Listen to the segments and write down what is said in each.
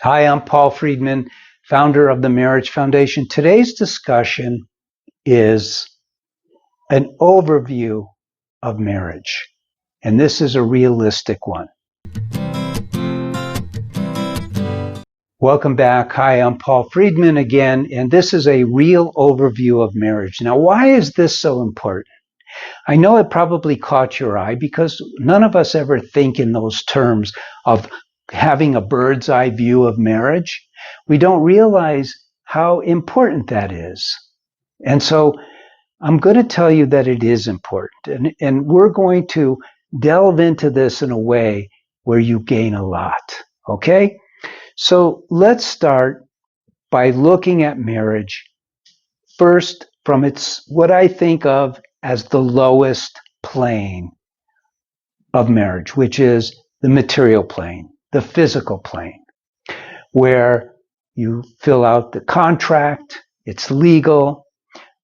Hi, I'm Paul Friedman, founder of the Marriage Foundation. Today's discussion is an overview of marriage, and this is a realistic one. Welcome back. Hi, I'm Paul Friedman again, and this is a real overview of marriage. Now, why is this so important? I know it probably caught your eye because none of us ever think in those terms of having a bird's eye view of marriage. We don't realize how important that is. And so I'm going to tell you that it is important. And we're going to delve into this in a way where you gain a lot. Okay? So let's start by looking at marriage first from its what I think of as the lowest plane of marriage, which is the material plane, the physical plane, where you fill out the contract, it's legal,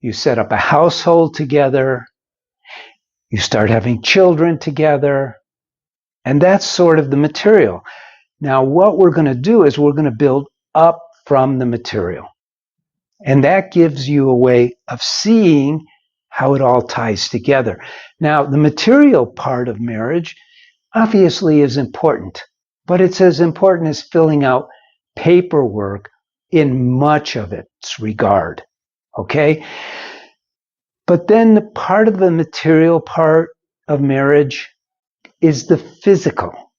you set up a household together, you start having children together, and that's sort of the material. Now, what we're going to do is we're going to build up from the material. And that gives you a way of seeing how it all ties together. Now, the material part of marriage obviously is important, but it's as important as filling out paperwork in much of its regard. Okay? But then the part of the material part of marriage is the physical,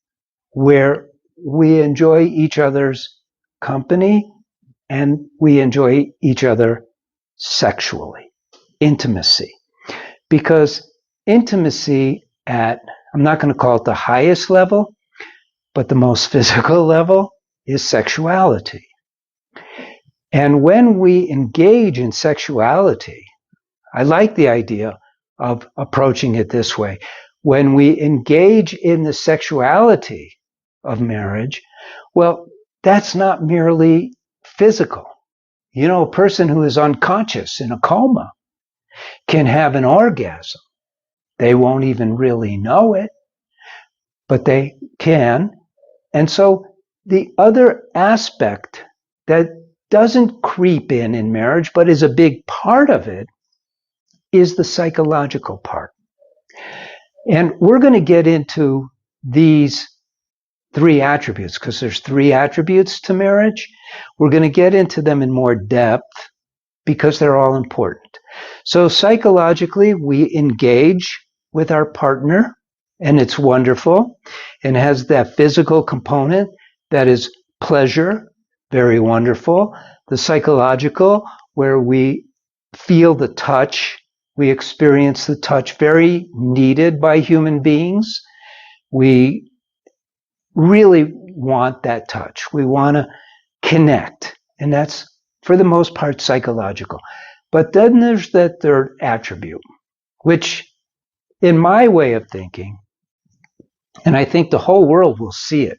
where we enjoy each other's company and we enjoy each other sexually, intimacy. Because intimacy at, I'm not going to call it the highest level, but the most physical level is sexuality. And when we engage in sexuality, I like the idea of approaching it this way. When we engage in the sexuality of marriage, well, that's not merely physical. You know, a person who is unconscious in a coma can have an orgasm. They won't even really know it, but they can. And so the other aspect that doesn't creep in marriage, but is a big part of it, is the psychological part. And we're going to get into these three attributes because there's three attributes to marriage. We're going to get into them in more depth because they're all important. So psychologically, we engage with our partner, and it's wonderful, and has that physical component that is pleasure, very wonderful. The psychological, where we feel the touch, we experience the touch, very needed by human beings. We really want that touch. We want to connect, and that's for the most part psychological. But then there's that third attribute, which in my way of thinking, and I think the whole world will see it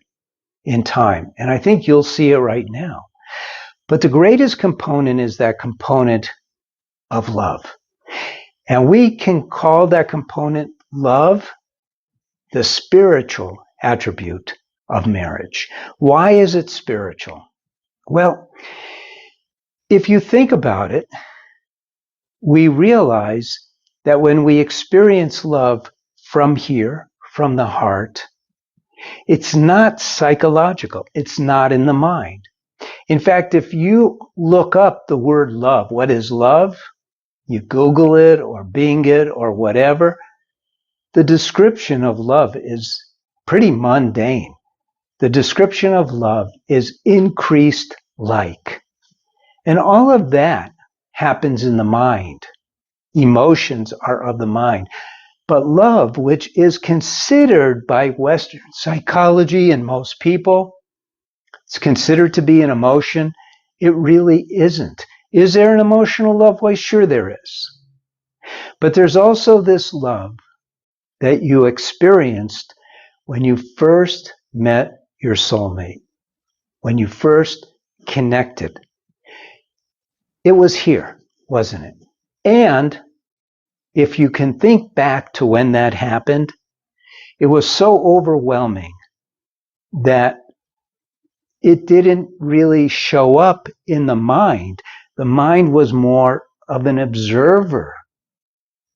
in time, and I think you'll see it right now. But the greatest component is that component of love. And we can call that component love the spiritual attribute of marriage. Why is it spiritual? Well, if you think about it, we realize that when we experience love from here, from the heart, it's not psychological. It's not in the mind. In fact, if you look up the word love, what is love? You Google it or Bing it or whatever. The description of love is pretty mundane. The description of love is increased like. And all of that happens in the mind. Emotions are of the mind. But love, which is considered by Western psychology and most people, it's considered to be an emotion. It really isn't. Is there an emotional love? Why, sure there is. But there's also this love that you experienced when you first met your soulmate, when you first connected. It was here, wasn't it? And if you can think back to when that happened, it was so overwhelming that it didn't really show up in the mind. The mind was more of an observer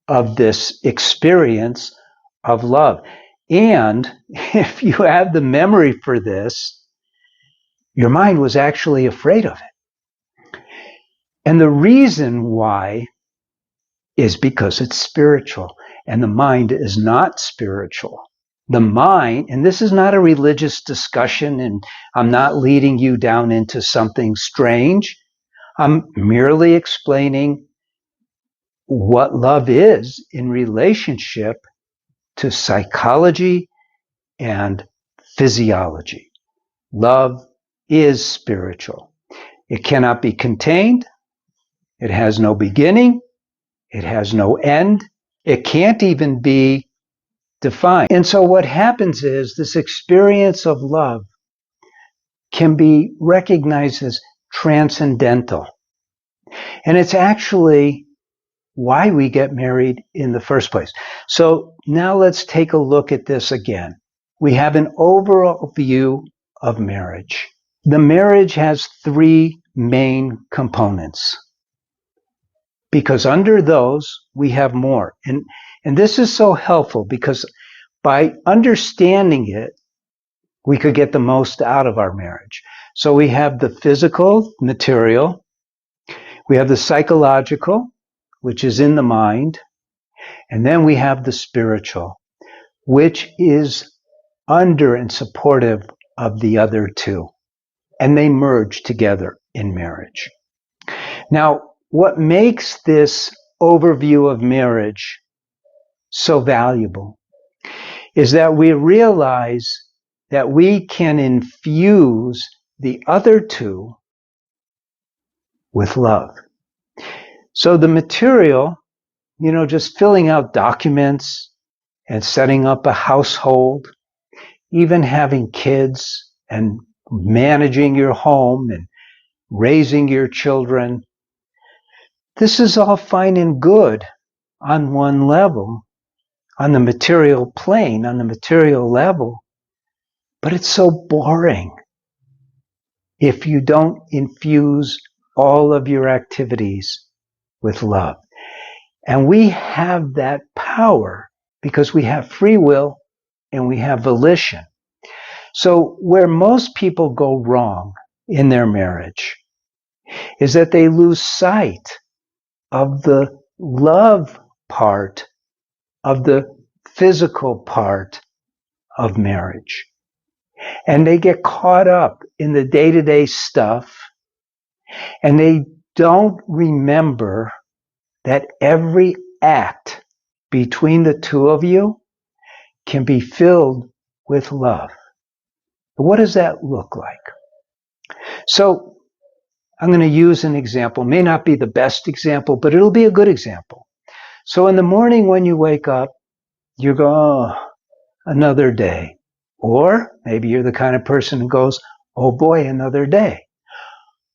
of this experience of love. And if you have the memory for this, your mind was actually afraid of it. And the reason why is because it's spiritual, and the mind is not spiritual. The mind, and this is not a religious discussion, and I'm not leading you down into something strange. I'm merely explaining what love is in relationship to psychology and physiology. Love is spiritual. It cannot be contained. It has no beginning. It has no end. It can't even be defined. And so what happens is this experience of love can be recognized as transcendental. And it's actually why we get married in the first place. So now let's take a look at this again. We have an overall view of marriage. The marriage has three main components, because under those we have more. And this is so helpful because by understanding it, we could get the most out of our marriage. So we have the physical, material. We have the psychological, which is in the mind. And then we have the spiritual, which is under and supportive of the other two. And they merge together in marriage. Now, what makes this overview of marriage so valuable is that we realize that we can infuse the other two with love. So the material, just filling out documents and setting up a household, even having kids and managing your home and raising your children, this is all fine and good on one level, on the material plane, on the material level, but it's so boring if you don't infuse all of your activities with love. And we have that power because we have free will and we have volition. So where most people go wrong in their marriage is that they lose sight of the love part of the physical part of marriage. And they get caught up in the day-to-day stuff, and they don't remember that every act between the two of you can be filled with love. What does that look like? So I'm going to use an example. May not be the best example, but it'll be a good example. So in the morning when you wake up, you go, oh, another day. Or maybe you're the kind of person who goes, oh boy, another day.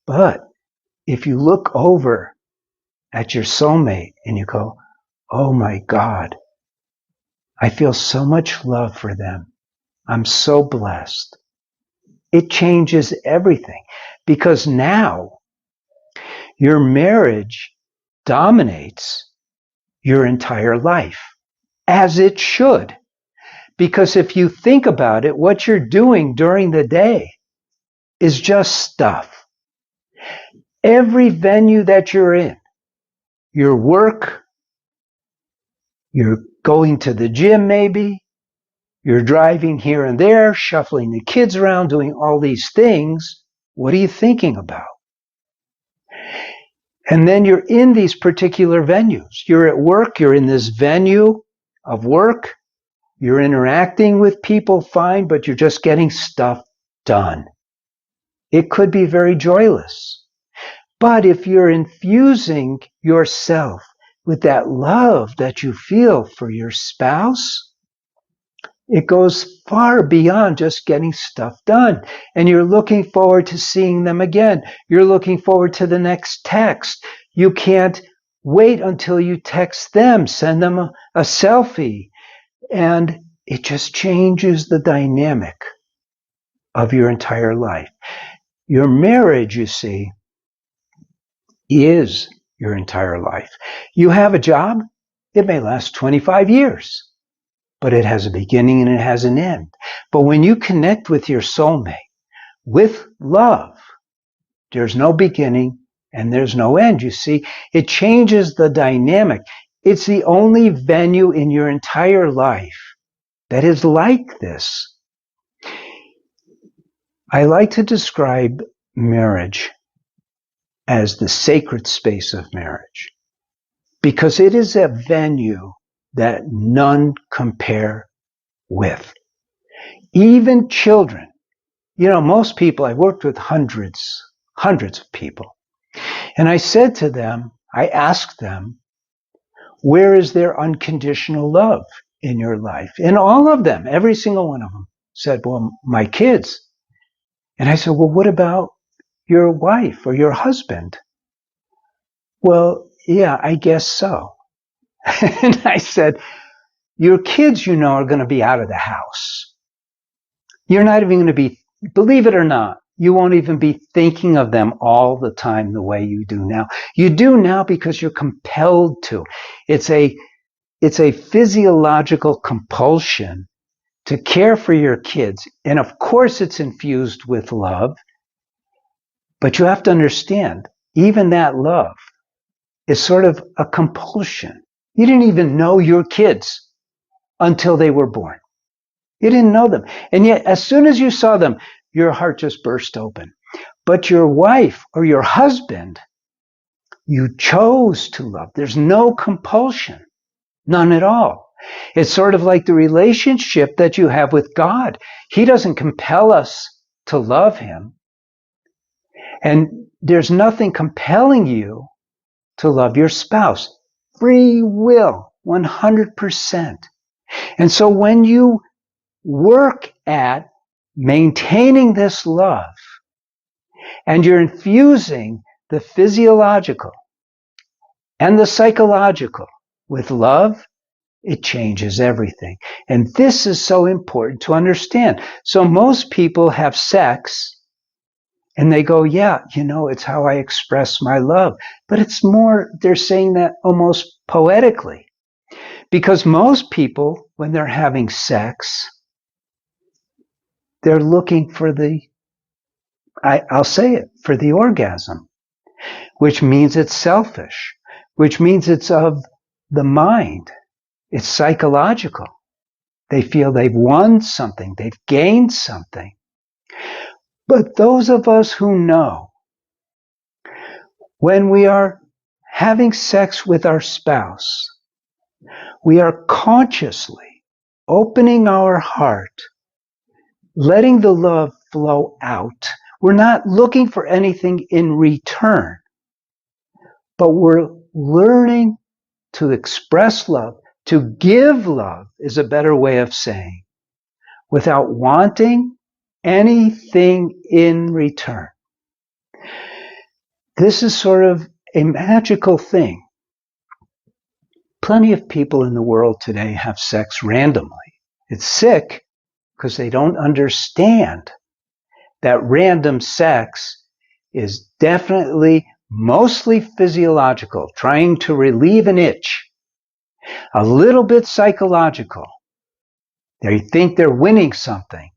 But if you look over at your soulmate and you go, oh my God, I feel so much love for them. I'm so blessed. It changes everything because now your marriage dominates your entire life, as it should. Because if you think about it, what you're doing during the day is just stuff. Every venue that you're in, your work, you're going to the gym maybe, you're driving here and there, shuffling the kids around, doing all these things. What are you thinking about? And then you're in these particular venues. You're at work, you're in this venue of work, you're interacting with people, fine, but you're just getting stuff done. It could be very joyless. But if you're infusing yourself with that love that you feel for your spouse, it goes far beyond just getting stuff done. And you're looking forward to seeing them again. You're looking forward to the next text. You can't wait until you text them, send them a selfie. And it just changes the dynamic of your entire life. Your marriage, you see, is your entire life. You have a job, it may last 25 years, but it has a beginning and it has an end. But when you connect with your soulmate with love, there's no beginning and there's no end. You see, it changes the dynamic. It's the only venue in your entire life that is like this. I like to describe marriage as the sacred space of marriage because it is a venue that none compare with. Even children. You know, most people, I've worked with hundreds of people. And I said to them, I asked them, where is there unconditional love in your life? And all of them, every single one of them said, well, my kids. And I said, well, what about your wife or your husband? Well, yeah, I guess so. And I said, your kids, you know, are going to be out of the house. You're not even going to be, believe it or not, you won't even be thinking of them all the time the way you do now. You do now because you're compelled to. It's a physiological compulsion to care for your kids. And of course it's infused with love, but you have to understand, even that love is sort of a compulsion. You didn't even know your kids until they were born. You didn't know them. And yet, as soon as you saw them, your heart just burst open. But your wife or your husband, you chose to love. There's no compulsion, none at all. It's sort of like the relationship that you have with God. He doesn't compel us to love him. And there's nothing compelling you to love your spouse. Free will, 100%. And so when you work at maintaining this love and you're infusing the physiological and the psychological with love, it changes everything. And this is so important to understand. So most people have sex and they go, yeah, you know, it's how I express my love. But it's more, they're saying that almost poetically. Because most people, when they're having sex, they're looking for I'll say it, for the orgasm, which means it's selfish, which means it's of the mind. It's psychological. They feel they've won something, they've gained something. But those of us who know, when we are having sex with our spouse, we are consciously opening our heart, letting the love flow out. We're not looking for anything in return, but we're learning to express love, to give love is a better way of saying, without wanting anything in return. This is sort of a magical thing. Plenty of people in the world today have sex randomly. It's sick because they don't understand that random sex is definitely mostly physiological, trying to relieve an itch, a little bit psychological. They think they're winning something.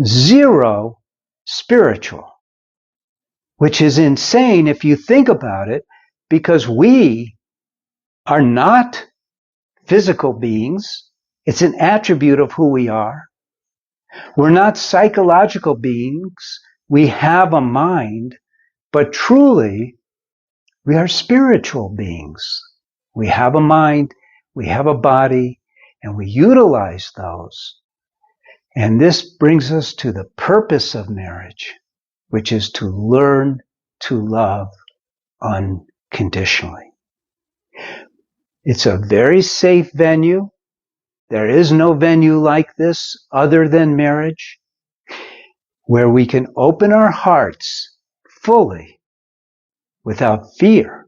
Zero spiritual, which is insane if you think about it, because we are not physical beings. It's an attribute of who we are. We're not psychological beings. We have a mind, but truly, we are spiritual beings. We have a mind, we have a body, and we utilize those. And this brings us to the purpose of marriage, which is to learn to love unconditionally. It's a very safe venue. There is no venue like this other than marriage, where we can open our hearts fully without fear.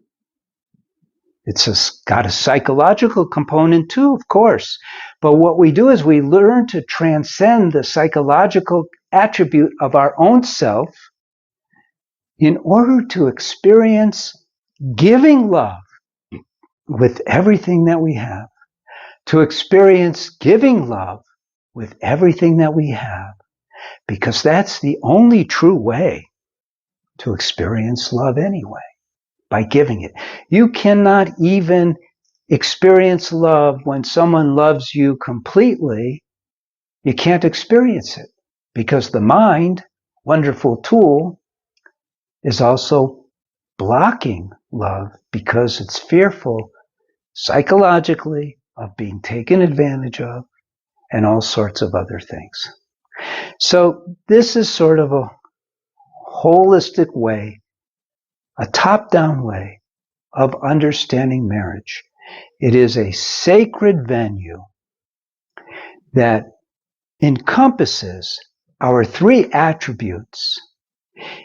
It's got a psychological component too, of course. But what we do is we learn to transcend the psychological attribute of our own self in order to experience giving love with everything that we have, to experience giving love with everything that we have, because that's the only true way to experience love anyway, by giving it. You cannot even experience love when someone loves you completely. You can't experience it because the mind, wonderful tool, is also blocking love because it's fearful psychologically of being taken advantage of and all sorts of other things. So this is sort of a holistic way, a top-down way of understanding marriage. It is a sacred venue that encompasses our three attributes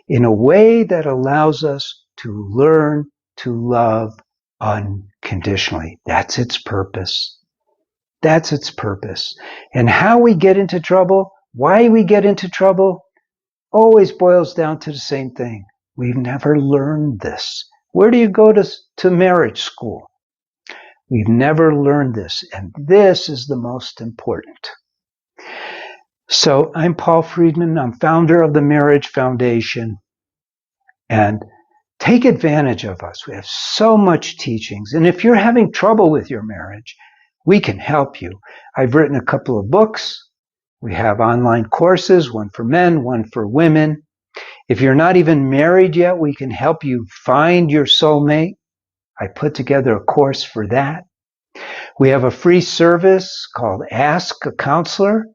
in a way that allows us to learn to love unconditionally. That's its purpose. That's its purpose. And how we get into trouble, why we get into trouble, always boils down to the same thing. We've never learned this. Where do you go to marriage school? We've never learned this, and this is the most important. So I'm Paul Friedman. I'm founder of the Marriage Foundation, and take advantage of us. We have so much teachings, and if you're having trouble with your marriage, we can help you. I've written a couple of books. We have online courses, one for men, one for women. If you're not even married yet, we can help you find your soulmate. I put together a course for that. We have a free service called Ask a Counselor.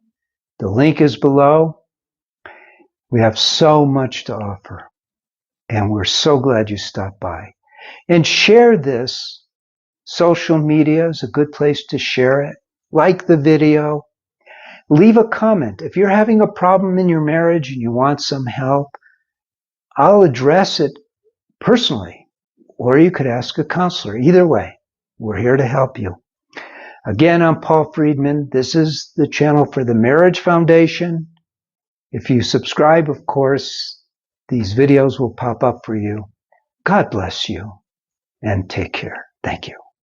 The link is below. We have so much to offer, and we're so glad you stopped by. And share this. Social media is a good place to share it. Like the video. Leave a comment. If you're having a problem in your marriage and you want some help, I'll address it personally, or you could ask a counselor. Either way, we're here to help you. Again, I'm Paul Friedman. This is the channel for the Marriage Foundation. If you subscribe, of course, these videos will pop up for you. God bless you, and take care. Thank you.